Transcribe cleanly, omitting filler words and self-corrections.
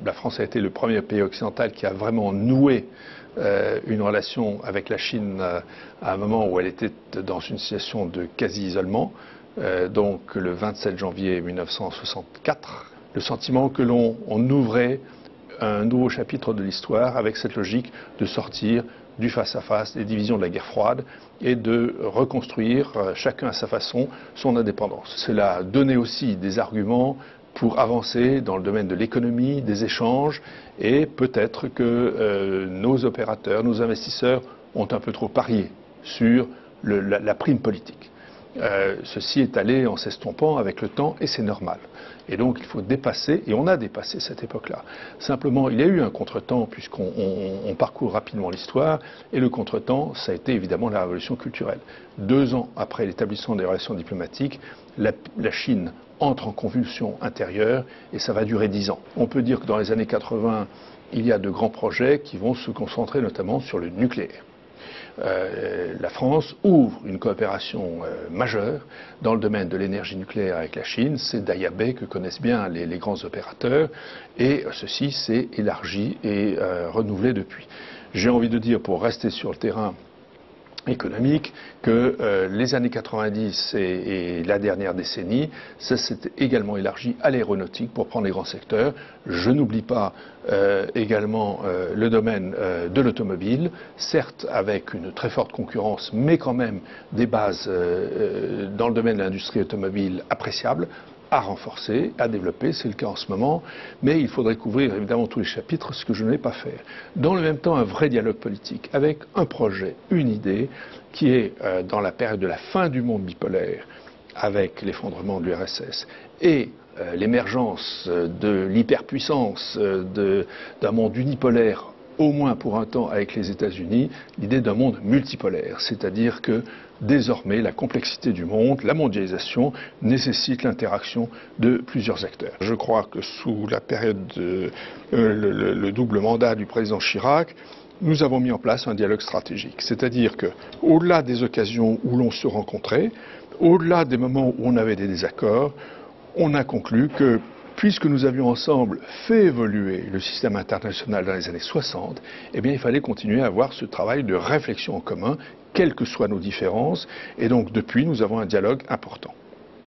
la France a été le premier pays occidental qui a vraiment noué une relation avec la Chine à un moment où elle était dans une situation de quasi-isolement, donc le 27 janvier 1964. Le sentiment que l'on ouvrait un nouveau chapitre de l'histoire avec cette logique de sortir du face-à-face, des divisions de la guerre froide et de reconstruire chacun à sa façon son indépendance. Cela a donné aussi des arguments pour avancer dans le domaine de l'économie, des échanges, et peut-être que nos opérateurs, nos investisseurs ont un peu trop parié sur la prime politique. Ceci est allé en s'estompant avec le temps et c'est normal. Et donc il faut dépasser, et on a dépassé cette époque-là. Simplement, il y a eu un contretemps puisqu'on parcourt rapidement l'histoire, et le contretemps, ça a été évidemment la révolution culturelle. 2 ans après l'établissement des relations diplomatiques, la Chine entre en convulsion intérieure et ça va durer 10 ans. On peut dire que dans les années 80, il y a de grands projets qui vont se concentrer notamment sur le nucléaire. La France ouvre une coopération majeure dans le domaine de l'énergie nucléaire avec la Chine. C'est Daya Bay que connaissent bien les grands opérateurs et ceci s'est élargi et renouvelé depuis. J'ai envie de dire, pour rester sur le terrain économique, que les années 90 et la dernière décennie, ça s'est également élargi à l'aéronautique pour prendre les grands secteurs. Je n'oublie pas également le domaine de l'automobile, certes avec une très forte concurrence, mais quand même des bases dans le domaine de l'industrie automobile appréciables, à renforcer, à développer, c'est le cas en ce moment, mais il faudrait couvrir évidemment tous les chapitres, ce que je ne vais pas faire. Dans le même temps, un vrai dialogue politique, avec un projet, une idée, qui est dans la période de la fin du monde bipolaire, avec l'effondrement de l'URSS, et l'émergence de l'hyperpuissance d'un monde unipolaire, au moins pour un temps avec les États-Unis, l'idée d'un monde multipolaire, c'est-à-dire que désormais la complexité du monde, la mondialisation nécessite l'interaction de plusieurs acteurs. Je crois que sous la période le double mandat du président Chirac, nous avons mis en place un dialogue stratégique, c'est-à-dire que au-delà des occasions où l'on se rencontrait, au-delà des moments où on avait des désaccords, on a conclu que puisque nous avions ensemble fait évoluer le système international dans les années 60, eh bien il fallait continuer à avoir ce travail de réflexion en commun, quelles que soient nos différences, et donc depuis nous avons un dialogue important.